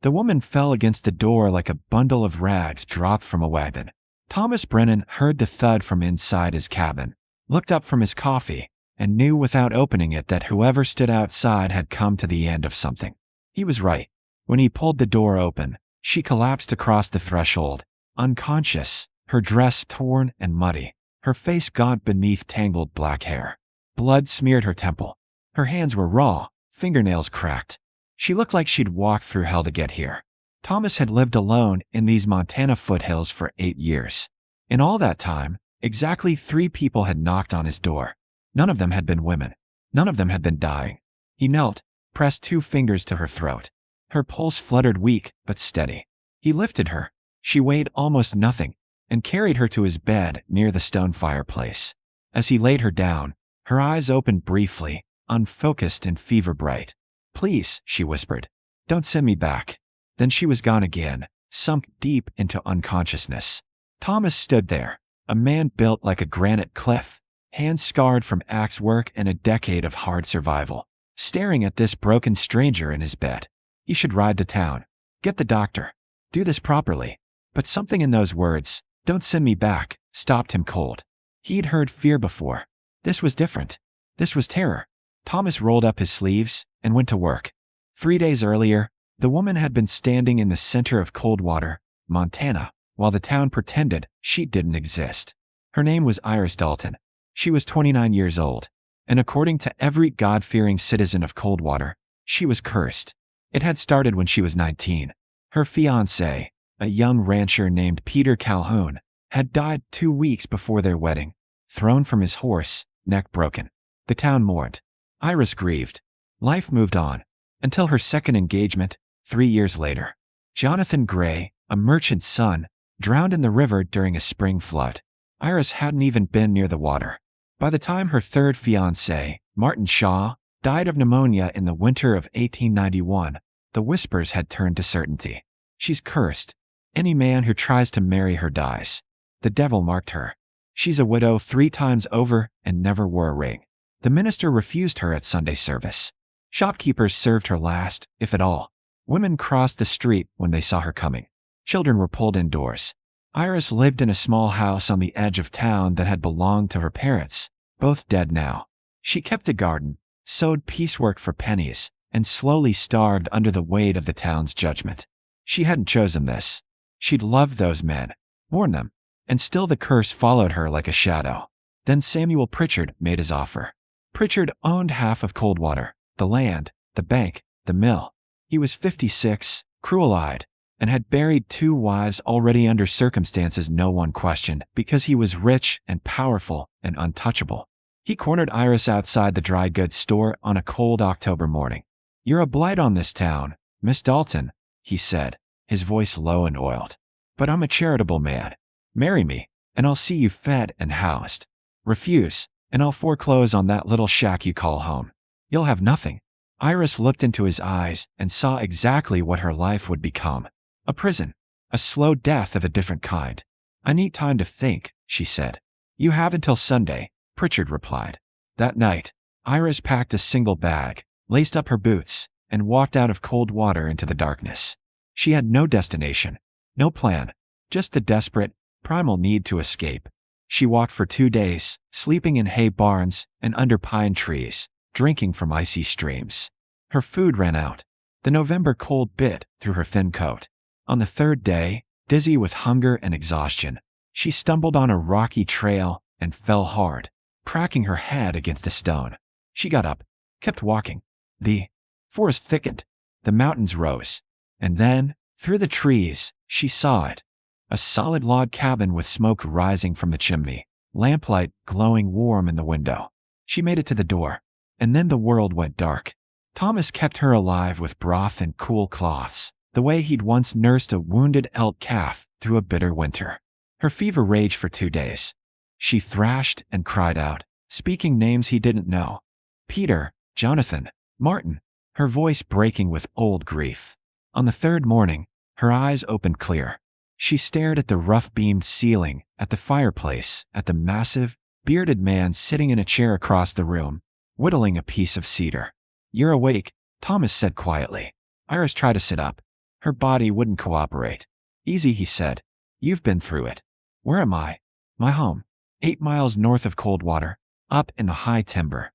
The woman fell against the door like a bundle of rags dropped from a wagon. Thomas Brennan heard the thud from inside his cabin, looked up from his coffee, and knew without opening it that whoever stood outside had come to the end of something. He was right. When he pulled the door open, she collapsed across the threshold, unconscious, her dress torn and muddy, her face gaunt beneath tangled black hair. Blood smeared her temple. Her hands were raw, fingernails cracked. She looked like she'd walked through hell to get here. Thomas had lived alone in these Montana foothills for 8 years. In all that time, exactly 3 people had knocked on his door. None of them had been women. None of them had been dying. He knelt, pressed 2 fingers to her throat. Her pulse fluttered weak but steady. He lifted her. She weighed almost nothing, and carried her to his bed near the stone fireplace. As he laid her down, her eyes opened briefly, unfocused and fever-bright. "Please," she whispered, "don't send me back." Then she was gone again, sunk deep into unconsciousness. Thomas stood there, a man built like a granite cliff, hands scarred from axe work and a decade of hard survival, staring at this broken stranger in his bed. He should ride to town, get the doctor, do this properly. But something in those words, "Don't send me back," stopped him cold. He'd heard fear before. This was different. This was terror. Thomas rolled up his sleeves and went to work. 3 days earlier, the woman had been standing in the center of Coldwater, Montana, while the town pretended she didn't exist. Her name was Iris Dalton. She was 29 years old, and according to every God-fearing citizen of Coldwater, she was cursed. It had started when she was 19. Her fiancé, a young rancher named Peter Calhoun, had died 2 weeks before their wedding, thrown from his horse, neck broken. The town mourned. Iris grieved. Life moved on, until her second engagement, 3 years later. Jonathan Gray, a merchant's son, drowned in the river during a spring flood. Iris hadn't even been near the water. By the time her third fiancé, Martin Shaw, died of pneumonia in the winter of 1891, the whispers had turned to certainty. She's cursed. Any man who tries to marry her dies. The devil marked her. She's a widow 3 times over and never wore a ring. The minister refused her at Sunday service. Shopkeepers served her last, if at all. Women crossed the street when they saw her coming. Children were pulled indoors. Iris lived in a small house on the edge of town that had belonged to her parents, both dead now. She kept a garden, sewed piecework for pennies, and slowly starved under the weight of the town's judgment. She hadn't chosen this. She'd loved those men, worn them, and still the curse followed her like a shadow. Then Samuel Pritchard made his offer. Pritchard owned half of Coldwater, the land, the bank, the mill. He was 56, cruel-eyed, and had buried 2 wives already under circumstances no one questioned because he was rich and powerful and untouchable. He cornered Iris outside the dry goods store on a cold October morning. "You're a blight on this town, Miss Dalton," he said, his voice low and oiled. "But I'm a charitable man. Marry me, and I'll see you fed and housed. Refuse, and I'll foreclose on that little shack you call home. You'll have nothing." Iris looked into his eyes and saw exactly what her life would become. A prison. A slow death of a different kind. "I need time to think," she said. "You have until Sunday," Pritchard replied. That night, Iris packed a single bag, laced up her boots, and walked out of Coldwater into the darkness. She had no destination, no plan, just the desperate, primal need to escape. She walked for 2 days, sleeping in hay barns and under pine trees, drinking from icy streams. Her food ran out. The November cold bit through her thin coat. On the 3rd day, dizzy with hunger and exhaustion, she stumbled on a rocky trail and fell hard, cracking her head against a stone. She got up, kept walking. The forest thickened. The mountains rose. And then, through the trees, she saw it. A solid log cabin with smoke rising from the chimney, lamplight glowing warm in the window. She made it to the door, and then the world went dark. Thomas kept her alive with broth and cool cloths, the way he'd once nursed a wounded elk calf through a bitter winter. Her fever raged for 2 days. She thrashed and cried out, speaking names he didn't know. Peter, Jonathan, Martin, her voice breaking with old grief. On the 3rd morning, her eyes opened clear. She stared at the rough-beamed ceiling, at the fireplace, at the massive, bearded man sitting in a chair across the room, whittling a piece of cedar. "You're awake," Thomas said quietly. Iris tried to sit up. Her body wouldn't cooperate. Easy, he said. You've been through it. Where am I? My home. 8 miles north of Coldwater, up in the high timber.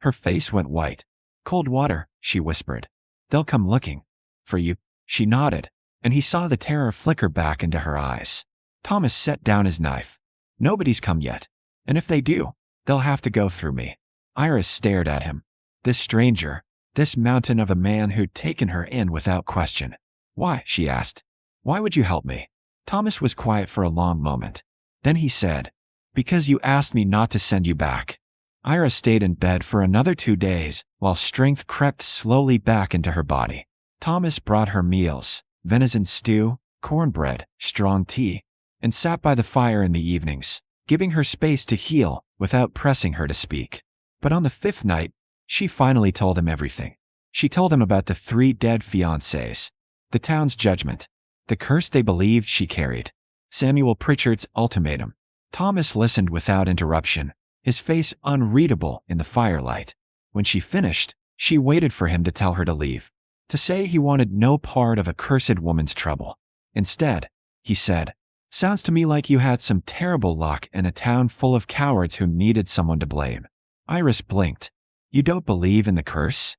Her face went white. Coldwater, she whispered. They'll come looking. For you. She nodded, and he saw the terror flicker back into her eyes. Thomas set down his knife. Nobody's come yet. And if they do, they'll have to go through me. Iris stared at him. This stranger, this mountain of a man who'd taken her in without question. Why? She asked. Why would you help me? Thomas was quiet for a long moment. Then he said, Because you asked me not to send you back. Iris stayed in bed for another 2 days, while strength crept slowly back into her body. Thomas brought her meals, venison stew, cornbread, strong tea, and sat by the fire in the evenings, giving her space to heal without pressing her to speak. But on the 5th night, she finally told him everything. She told him about the 3 dead fiancés, the town's judgment, the curse they believed she carried, Samuel Pritchard's ultimatum. Thomas listened without interruption, his face unreadable in the firelight. When she finished, she waited for him to tell her to leave, to say he wanted no part of a cursed woman's trouble. Instead, he said, Sounds to me like you had some terrible luck in a town full of cowards who needed someone to blame. Iris blinked. You don't believe in the curse?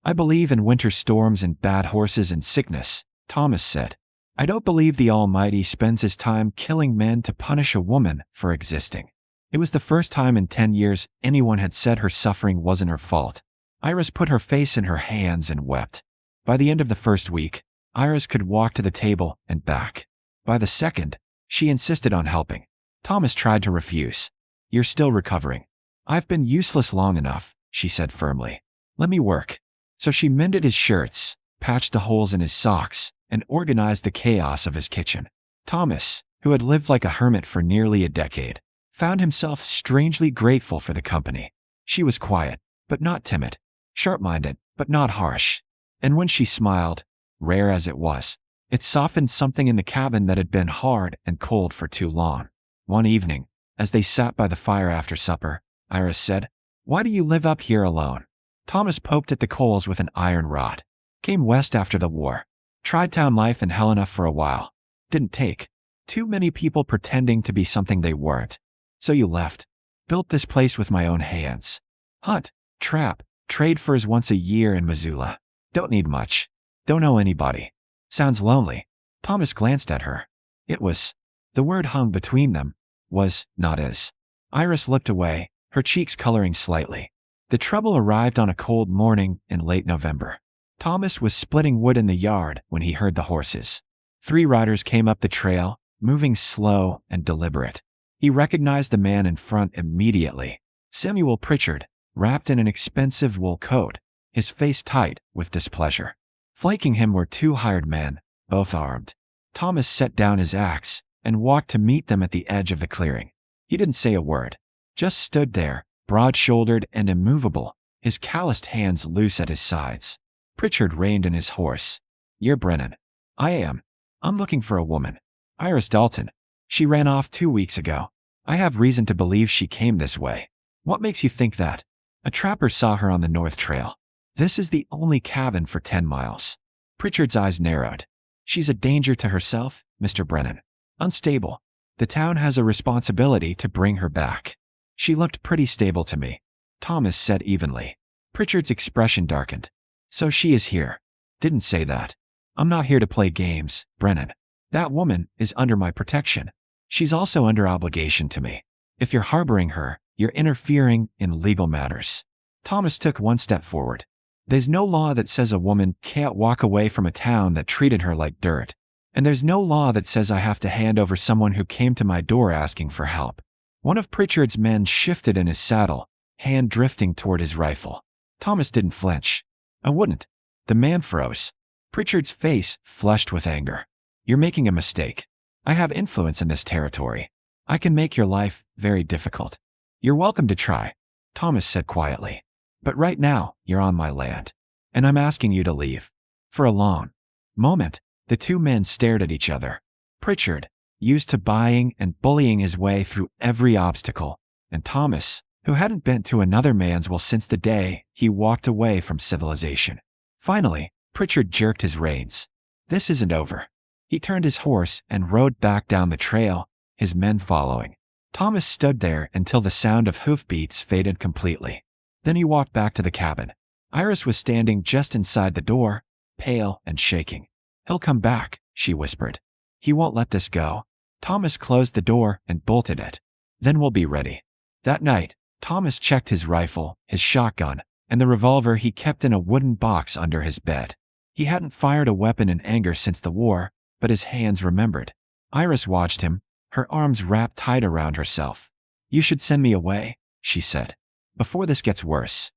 I believe in winter storms and bad horses and sickness, Thomas said. I don't believe the Almighty spends his time killing men to punish a woman for existing. It was the first time in 10 years anyone had said her suffering wasn't her fault. Iris put her face in her hands and wept. By the end of the first week, Iris could walk to the table and back. By the second, she insisted on helping. Thomas tried to refuse. You're still recovering. I've been useless long enough, she said firmly. Let me work. So she mended his shirts, patched the holes in his socks, and organized the chaos of his kitchen. Thomas, who had lived like a hermit for nearly a decade, found himself strangely grateful for the company. She was quiet, but not timid, sharp-minded, but not harsh. And when she smiled, rare as it was, it softened something in the cabin that had been hard and cold for too long. One evening, as they sat by the fire after supper, Iris said, Why do you live up here alone? Thomas poked at the coals with an iron rod. Came west after the war. Tried town life in Helena for a while. Didn't take. Too many people pretending to be something they weren't. So you left. Built this place with my own hands. Hunt, trap, trade furs once a year in Missoula. Don't need much. Don't know anybody. Sounds lonely. Thomas glanced at her. It was. The word hung between them. Was, not is. Iris looked away, her cheeks coloring slightly. The trouble arrived on a cold morning in late November. Thomas was splitting wood in the yard when he heard the horses. 3 riders came up the trail, moving slow and deliberate. He recognized the man in front immediately. Samuel Pritchard, wrapped in an expensive wool coat, his face tight with displeasure. Flanking him were 2 hired men, both armed. Thomas set down his axe and walked to meet them at the edge of the clearing. He didn't say a word, just stood there, broad-shouldered and immovable, his calloused hands loose at his sides. Pritchard reined in his horse. You're Brennan. I am. I'm looking for a woman. Iris Dalton. She ran off 2 weeks ago. I have reason to believe she came this way. What makes you think that? A trapper saw her on the North Trail. This is the only cabin for 10 miles. Pritchard's eyes narrowed. She's a danger to herself, Mr. Brennan. Unstable. The town has a responsibility to bring her back. She looked pretty stable to me, Thomas said evenly. Pritchard's expression darkened. So she is here. Didn't say that. I'm not here to play games, Brennan. That woman is under my protection. She's also under obligation to me. If you're harboring her, you're interfering in legal matters. Thomas took 1 step forward. There's no law that says a woman can't walk away from a town that treated her like dirt. And there's no law that says I have to hand over someone who came to my door asking for help. One of Pritchard's men shifted in his saddle, hand drifting toward his rifle. Thomas didn't flinch. I wouldn't. The man froze. Pritchard's face flushed with anger. You're making a mistake. I have influence in this territory. I can make your life very difficult. You're welcome to try, Thomas said quietly. But right now, you're on my land. And I'm asking you to leave. For a long moment, the 2 men stared at each other. Pritchard, used to buying and bullying his way through every obstacle, and Thomas, who hadn't bent to another man's will since the day he walked away from civilization. Finally, Pritchard jerked his reins. This isn't over. He turned his horse and rode back down the trail, his men following. Thomas stood there until the sound of hoofbeats faded completely. Then he walked back to the cabin. Iris was standing just inside the door, pale and shaking. "He'll come back," she whispered. "He won't let this go." Thomas closed the door and bolted it. "Then we'll be ready." That night, Thomas checked his rifle, his shotgun, and the revolver he kept in a wooden box under his bed. He hadn't fired a weapon in anger since the war, but his hands remembered. Iris watched him, her arms wrapped tight around herself. "You should send me away," she said, "before this gets worse."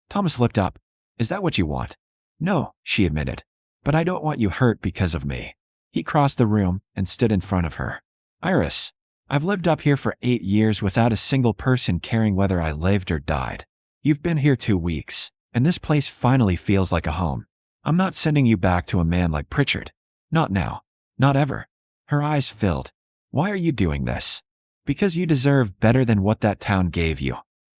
Thomas looked up. "Is that what you want?" "No," she admitted, "but I don't want you hurt because of me." He crossed the room and stood in front of her. "Iris, I've lived up here for 8 years without a single person caring whether I lived or died. You've been here 2 weeks, and this place finally feels like a home. I'm not sending you back to a man like Pritchard. Not now. Not ever." Her eyes filled. "Why are you doing this?" "Because you deserve better than what that town gave you,"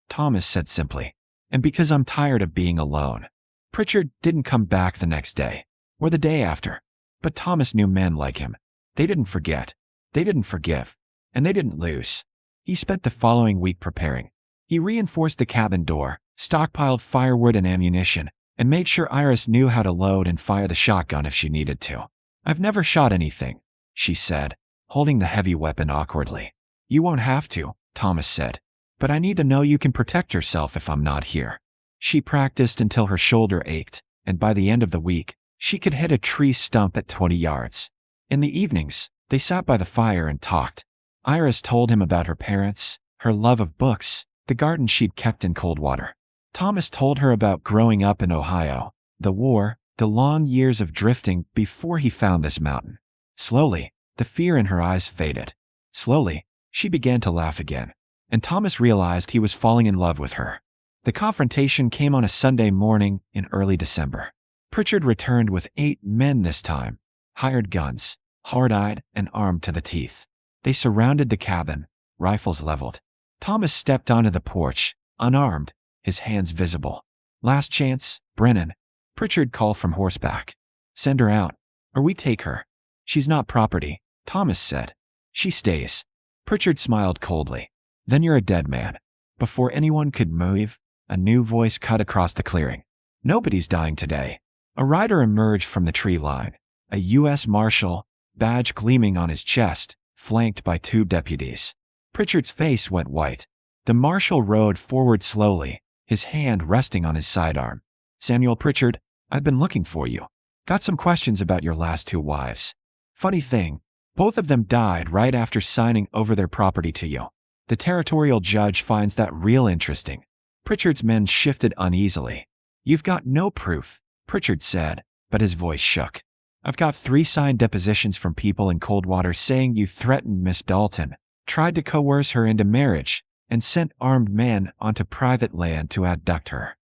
Thomas said simply. "And because I'm tired of being alone." Pritchard didn't come back the next day, or the day after. But Thomas knew men like him. They didn't forget. They didn't forgive. And they didn't lose. He spent the following week preparing. He reinforced the cabin door, stockpiled firewood and ammunition, and made sure Iris knew how to load and fire the shotgun if she needed to. "I've never shot anything," she said, holding the heavy weapon awkwardly. "You won't have to," Thomas said. "But I need to know you can protect yourself if I'm not here." She practiced until her shoulder ached, and by the end of the week, she could hit a tree stump at 20 yards. In the evenings, they sat by the fire and talked. Iris told him about her parents, her love of books, the garden she'd kept in Coldwater. Thomas told her about growing up in Ohio, the war, the long years of drifting before he found this mountain. Slowly, the fear in her eyes faded. Slowly, she began to laugh again, and Thomas realized he was falling in love with her. The confrontation came on a Sunday morning in early December. Pritchard returned with 8 men this time, hired guns, hard-eyed and armed to the teeth. They surrounded the cabin, rifles leveled. Thomas stepped onto the porch, unarmed, his hands visible. "Last chance, Brennan," Pritchard called from horseback. "Send her out, or we take her." "She's not property," Thomas said. "She stays." Pritchard smiled coldly. "Then you're a dead man." Before anyone could move, a new voice cut across the clearing. "Nobody's dying today." A rider emerged from the tree line, a U.S. Marshal, badge gleaming on his chest, flanked by 2 deputies. Pritchard's face went white. The marshal rode forward slowly, his hand resting on his sidearm. "Samuel Pritchard, I've been looking for you. Got some questions about your last 2 wives. Funny thing, both of them died right after signing over their property to you. The territorial judge finds that real interesting." Pritchard's men shifted uneasily. "You've got no proof," Pritchard said, but his voice shook. "I've got 3 signed depositions from people in Coldwater saying you threatened Miss Dalton, tried to coerce her into marriage, and sent armed men onto private land to abduct her."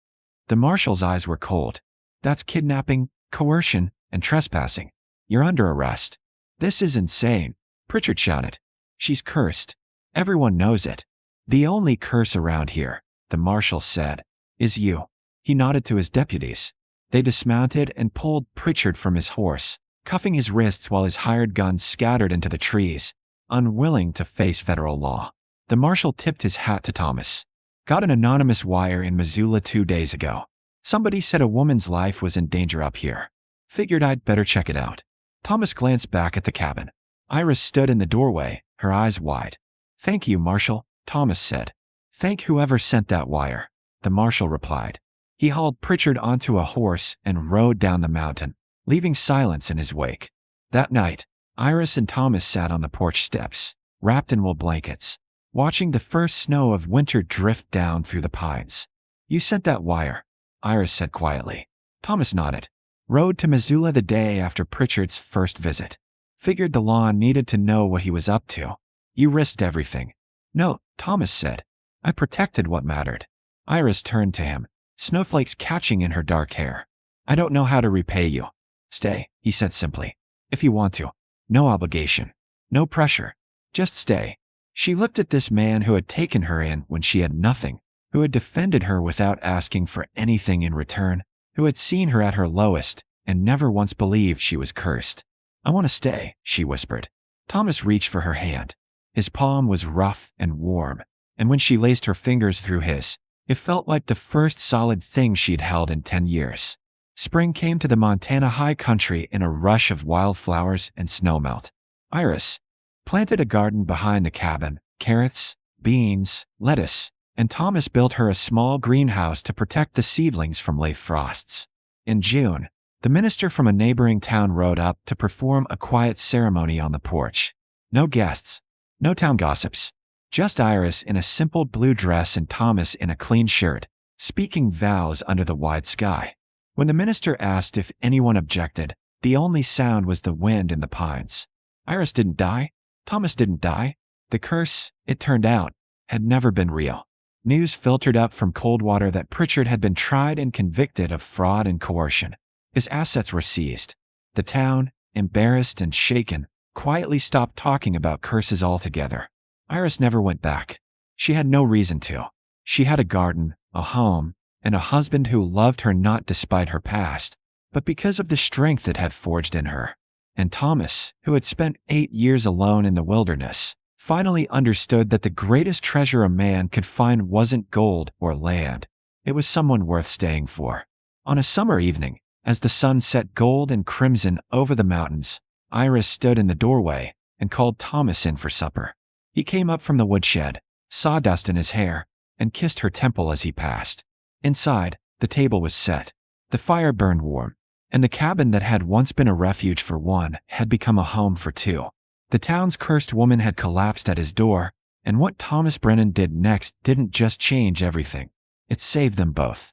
The marshal's eyes were cold. "That's kidnapping, coercion, and trespassing. You're under arrest." "This is insane," Pritchard shouted. "She's cursed. Everyone knows it. The only curse around here," the marshal said, "is you." He nodded to his deputies. They dismounted and pulled Pritchard from his horse, cuffing his wrists while his hired guns scattered into the trees, unwilling to face federal law. The marshal tipped his hat to Thomas. "Got an anonymous wire in Missoula 2 days ago. Somebody said a woman's life was in danger up here. Figured I'd better check it out." Thomas glanced back at the cabin. Iris stood in the doorway, her eyes wide. "Thank you, Marshal," Thomas said. "Thank whoever sent that wire," the marshal replied. He hauled Pritchard onto a horse and rode down the mountain, leaving silence in his wake. That night, Iris and Thomas sat on the porch steps, wrapped in wool blankets, watching the first snow of winter drift down through the pines. "You sent that wire," Iris said quietly. Thomas nodded. "Rode to Missoula the day after Pritchard's first visit. Figured the law needed to know what he was up to. You risked everything." "No," Thomas said. "I protected what mattered." Iris turned to him, snowflakes catching in her dark hair. "I don't know how to repay you." "Stay," he said simply. "If you want to. No obligation. No pressure. Just stay." She looked at this man who had taken her in when she had nothing, who had defended her without asking for anything in return, who had seen her at her lowest and never once believed she was cursed. "I want to stay," she whispered. Thomas reached for her hand. His palm was rough and warm, and when she laced her fingers through his, it felt like the first solid thing she'd held in 10 years. Spring came to the Montana high country in a rush of wildflowers and snowmelt. Iris planted a garden behind the cabin, carrots, beans, lettuce, and Thomas built her a small greenhouse to protect the seedlings from late frosts. In June, the minister from a neighboring town rode up to perform a quiet ceremony on the porch. No guests, no town gossips, just Iris in a simple blue dress and Thomas in a clean shirt, speaking vows under the wide sky. When the minister asked if anyone objected, the only sound was the wind in the pines. Iris didn't die. Thomas didn't die. The curse, it turned out, had never been real. News filtered up from Coldwater that Pritchard had been tried and convicted of fraud and coercion. His assets were seized. The town, embarrassed and shaken, quietly stopped talking about curses altogether. Iris never went back. She had no reason to. She had a garden, a home, and a husband who loved her not despite her past, but because of the strength it had forged in her. And Thomas, who had spent 8 years alone in the wilderness, finally understood that the greatest treasure a man could find wasn't gold or land. It was someone worth staying for. On a summer evening, as the sun set gold and crimson over the mountains, Iris stood in the doorway and called Thomas in for supper. He came up from the woodshed, sawdust in his hair, and kissed her temple as he passed. Inside, the table was set. The fire burned warm, and the cabin that had once been a refuge for one had become a home for two. The town's cursed woman had collapsed at his door, and what Thomas Brennan did next didn't just change everything. It saved them both.